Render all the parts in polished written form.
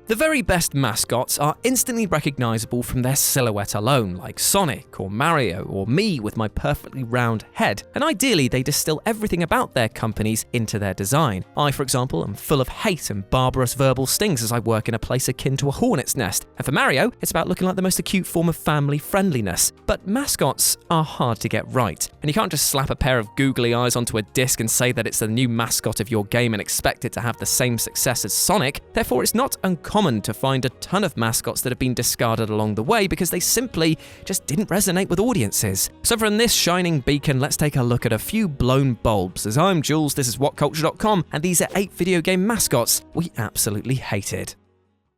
The very best mascots are instantly recognizable from their silhouette alone, like Sonic or Mario or me with my perfectly round head, and ideally they distill everything about their companies into their design. I, for example, am full of hate and barbarous verbal stings as I work in a place akin to a hornet's nest, and for Mario, it's about looking like the most acute form of family friendliness. But mascots are hard to get right, and you can't just slap a pair of googly eyes onto a disc and say that it's the new mascot of your game and expect it to have the same success as Sonic. Therefore, it's not uncommon to find a ton of mascots that have been discarded along the way because they simply just didn't resonate with audiences. So from this shining beacon, let's take a look at a few blown bulbs. As I'm Jules, this is WhatCulture.com, and these are 8 video game mascots we absolutely hated.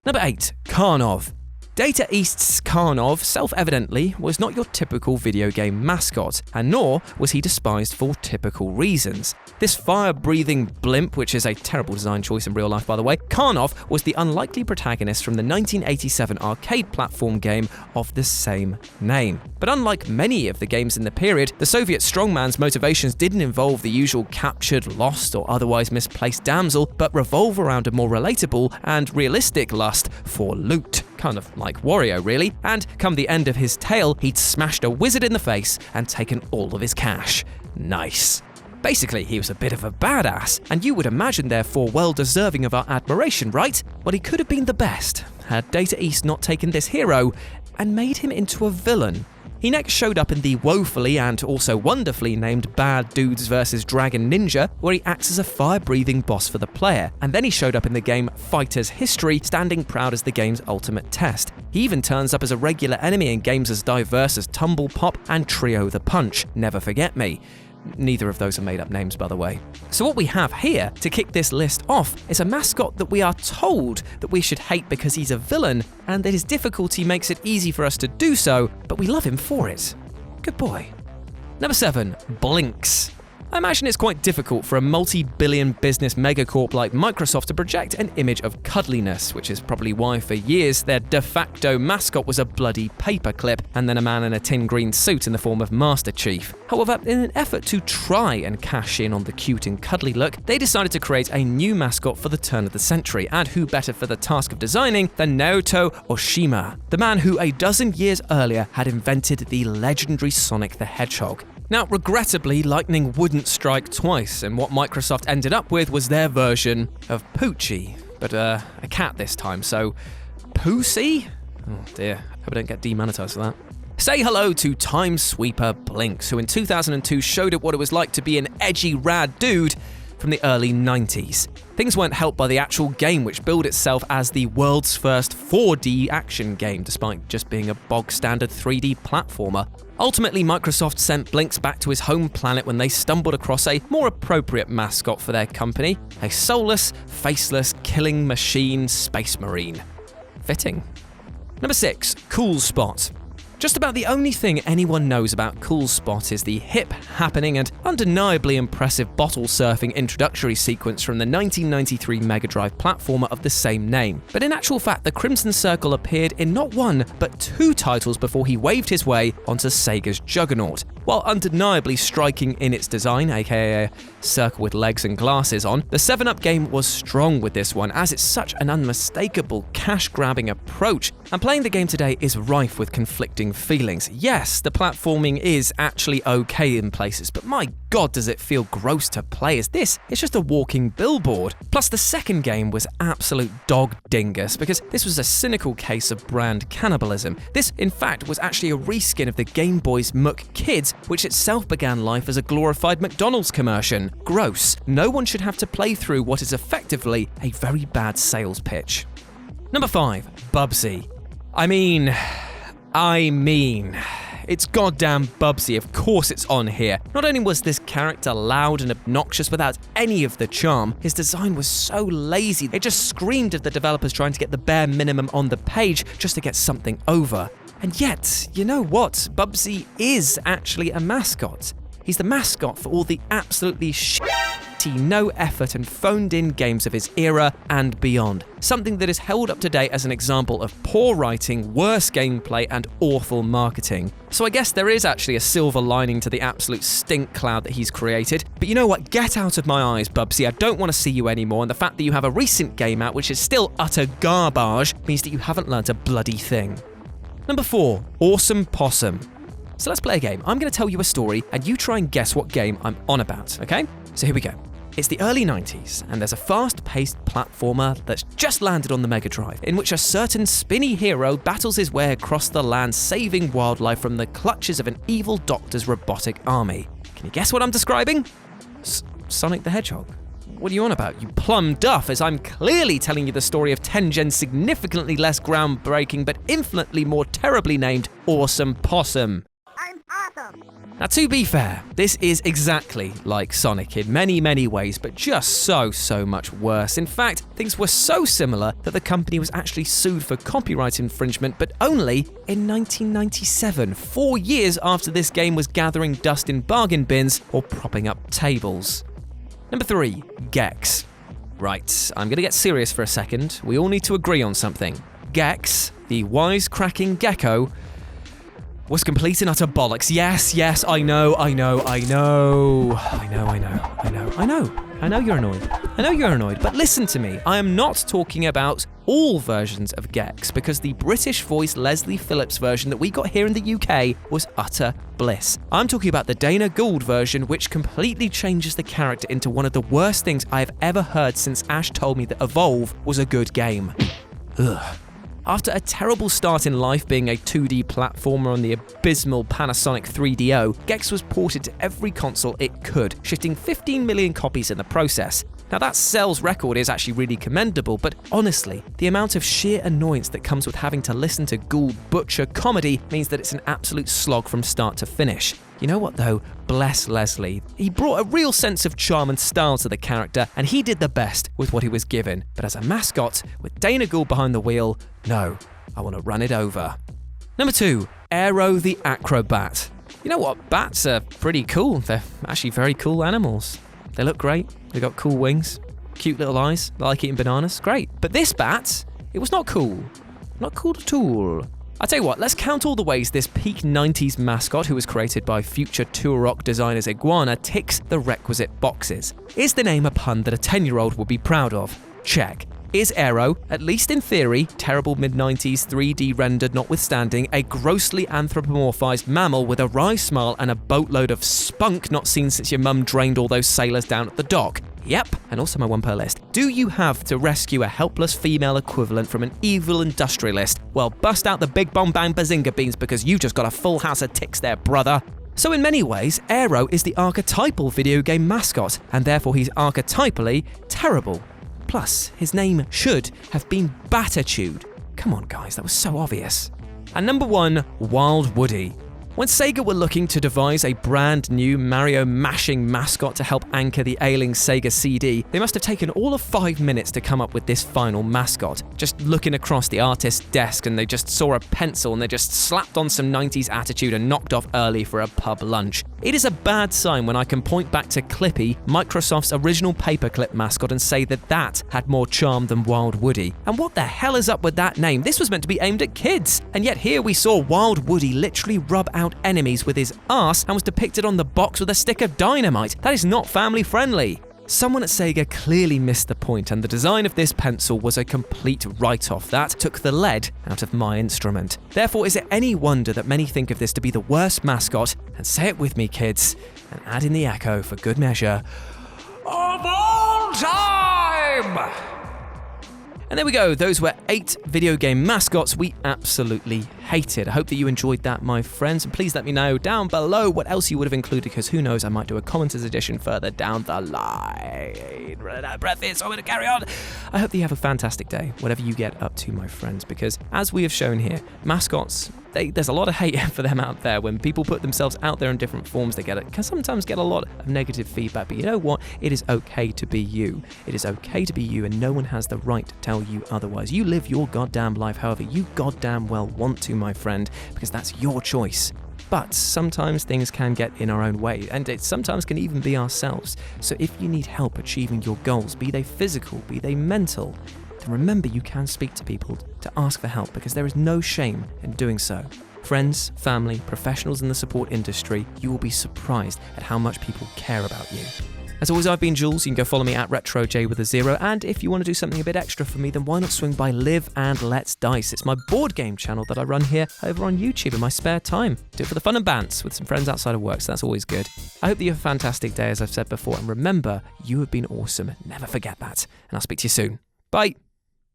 Number 8. Karnov. Data East's Karnov, self-evidently, was not your typical video game mascot, and nor was he despised for typical reasons. This fire-breathing blimp, which is a terrible design choice in real life by the way, Karnov was the unlikely protagonist from the 1987 arcade platform game of the same name. But unlike many of the games in the period, the Soviet strongman's motivations didn't involve the usual captured, lost, or otherwise misplaced damsel, but revolve around a more relatable and realistic lust for loot. Kind of like Wario, really, and come the end of his tale, he'd smashed a wizard in the face and taken all of his cash. Nice. Basically, he was a bit of a badass, and you would imagine therefore well deserving of our admiration, right? Well, he could have been the best, had Data East not taken this hero and made him into a villain. He next showed up in the woefully and also wonderfully named Bad Dudes vs. Dragon Ninja, where he acts as a fire-breathing boss for the player, and then he showed up in the game Fighter's History, standing proud as the game's ultimate test. He even turns up as a regular enemy in games as diverse as Tumble Pop and Trio the Punch, Never Forget Me. Neither of those are made-up names, by the way. So what we have here, to kick this list off, is a mascot that we are told that we should hate because he's a villain, and that his difficulty makes it easy for us to do so, but we love him for it. Good boy. Number 7. Blinks. I imagine it's quite difficult for a multi-billion business megacorp like Microsoft to project an image of cuddliness, which is probably why for years their de facto mascot was a bloody paperclip and then a man in a tin green suit in the form of Master Chief. However, in an effort to try and cash in on the cute and cuddly look, they decided to create a new mascot for the turn of the century, and who better for the task of designing than Naoto Oshima, the man who a dozen years earlier had invented the legendary Sonic the Hedgehog. Now, regrettably, lightning wouldn't strike twice, and what Microsoft ended up with was their version of Poochie, but a cat this time, so Pussy? Oh dear, hope I don't get demonetized for that. Say hello to Time Sweeper Blinks, who in 2002 showed it what it was like to be an edgy, rad dude from the early 90s. Things weren't helped by the actual game, which billed itself as the world's first 4D action game, despite just being a bog-standard 3D platformer. Ultimately, Microsoft sent Blinks back to his home planet when they stumbled across a more appropriate mascot for their company, a soulless, faceless, killing machine space marine. Fitting. Number 6. Cool Spot. Just about the only thing anyone knows about Cool Spot is the hip, happening, and undeniably impressive bottle surfing introductory sequence from the 1993 Mega Drive platformer of the same name. But in actual fact, the Crimson Circle appeared in not one, but 2 titles before he waved his way onto Sega's juggernaut. While undeniably striking in its design, aka a circle with legs and glasses on, the 7-Up game was strong with this one, as it's such an unmistakable cash-grabbing approach, and playing the game today is rife with conflicting feelings. Yes, the platforming is actually okay in places, but my god does it feel gross to play, as this is just a walking billboard. Plus the second game was absolute dog dingus, because this was a cynical case of brand cannibalism. This, in fact, was actually a reskin of the Game Boy's Muck Kids, which itself began life as a glorified McDonald's commercial. Gross. No one should have to play through what is effectively a very bad sales pitch. Number 5. Bubsy. I mean, it's goddamn Bubsy, of course it's on here. Not only was this character loud and obnoxious without any of the charm, his design was so lazy, it just screamed of the developers trying to get the bare minimum on the page just to get something over. And yet, you know what? Bubsy is actually a mascot. He's the mascot for all the absolutely shitty gritty, no effort and phoned-in games of his era and beyond. Something that is held up today as an example of poor writing, worse gameplay, and awful marketing. So I guess there is actually a silver lining to the absolute stink cloud that he's created. But you know what? Get out of my eyes, Bubsy. I don't want to see you anymore, and the fact that you have a recent game out which is still utter garbage means that you haven't learnt a bloody thing. Number 4, Awesome Possum. So let's play a game. I'm going to tell you a story, and you try and guess what game I'm on about, okay? So here we go. It's the early 90s, and there's a fast-paced platformer that's just landed on the Mega Drive, in which a certain spinny hero battles his way across the land, saving wildlife from the clutches of an evil doctor's robotic army. Can you guess what I'm describing? Sonic the Hedgehog. What are you on about, you plum duff, as I'm clearly telling you the story of Tengen's significantly less groundbreaking but infinitely more terribly named Awesome Possum. I'm awesome! Now, to be fair, this is exactly like Sonic in many, many ways, but just so much worse. In fact, things were so similar that the company was actually sued for copyright infringement, but only in 1997, 4 years after this game was gathering dust in bargain bins or propping up tables. Number 3, Gex. Right, I'm going to get serious for a second. We all need to agree on something. Gex, the wisecracking gecko, was complete and utter bollocks. Yes, I know you're annoyed. But listen to me, I am not talking about all versions of Gex, because the British voice Leslie Phillips version that we got here in the UK was utter bliss. I'm talking about the Dana Gould version, which completely changes the character into one of the worst things I've ever heard since Ash told me that Evolve was a good game. Ugh. After a terrible start in life being a 2D platformer on the abysmal Panasonic 3DO, Gex was ported to every console it could, shifting 15 million copies in the process. Now that sales record is actually really commendable, but honestly, the amount of sheer annoyance that comes with having to listen to Gould butcher comedy means that it's an absolute slog from start to finish. You know what though? Bless Leslie. He brought a real sense of charm and style to the character, and he did the best with what he was given. But as a mascot, with Dana Gould behind the wheel, no, I want to run it over. Number 2, Aero the Acrobat. You know what? Bats are pretty cool. They're actually very cool animals. They look great. They got cool wings, cute little eyes. They like eating bananas. Great. But this bat, it was not cool. Not cool at all. I'll tell you what, let's count all the ways this peak 90s mascot, who was created by future Turok designers Iguana, ticks the requisite boxes. Is the name a pun that a 10-year-old would be proud of? Check. Is Aero, at least in theory, terrible mid-90s 3D rendered notwithstanding, a grossly anthropomorphized mammal with a wry smile and a boatload of spunk not seen since your mum drained all those sailors down at the dock? Yep, and also my one per list. Do you have to rescue a helpless female equivalent from an evil industrialist? Well, bust out the big bomb bang bazinga beans, because you just got a full house of ticks there, brother. So in many ways, Aero is the archetypal video game mascot, and therefore he's archetypally terrible. Plus, his name should have been Batitude. Come on guys, that was so obvious. And number 1, Wild Woody. When Sega were looking to devise a brand new Mario-mashing mascot to help anchor the ailing Sega CD, they must have taken all of 5 minutes to come up with this final mascot. Just looking across the artist's desk, and they just saw a pencil and they just slapped on some 90s attitude and knocked off early for a pub lunch. It is a bad sign when I can point back to Clippy, Microsoft's original paperclip mascot, and say that that had more charm than Wild Woody. And what the hell is up with that name? This was meant to be aimed at kids. And yet here we saw Wild Woody literally rub out enemies with his arse and was depicted on the box with a stick of dynamite. That is not family friendly. Someone at Sega clearly missed the point, and the design of this pencil was a complete write-off that took the lead out of my instrument. Therefore, is it any wonder that many think of this to be the worst mascot, and say it with me kids, and add in the echo for good measure, of all time! And there we go, those were 8 video game mascots we absolutely hated. I hope that you enjoyed that, my friends, and please let me know down below what else you would have included, because who knows, I might do a commenters edition further down the line. Running out of breath here, so I'm going to carry on. I hope that you have a fantastic day, whatever you get up to, my friends, because as we have shown here, mascots, there's a lot of hate for them out there. When people put themselves out there in different forms, they can sometimes get a lot of negative feedback. But you know what? It is okay to be you. It is okay to be you, and no one has the right to tell you otherwise. You live your goddamn life however you goddamn well want to, my friend, because that's your choice. But sometimes things can get in our own way, and it sometimes can even be ourselves. So if you need help achieving your goals, be they physical, be they mental, then remember you can speak to people to ask for help, because there is no shame in doing so. Friends, family, professionals in the support industry, you will be surprised at how much people care about you. As always, I've been Jules. You can go follow me at RetroJ with a 0. And if you want to do something a bit extra for me, then why not swing by Live and Let's Dice? It's my board game channel that I run here over on YouTube in my spare time. Do it for the fun and bants with some friends outside of work, so that's always good. I hope that you have a fantastic day, as I've said before. And remember, you have been awesome. Never forget that. And I'll speak to you soon. Bye.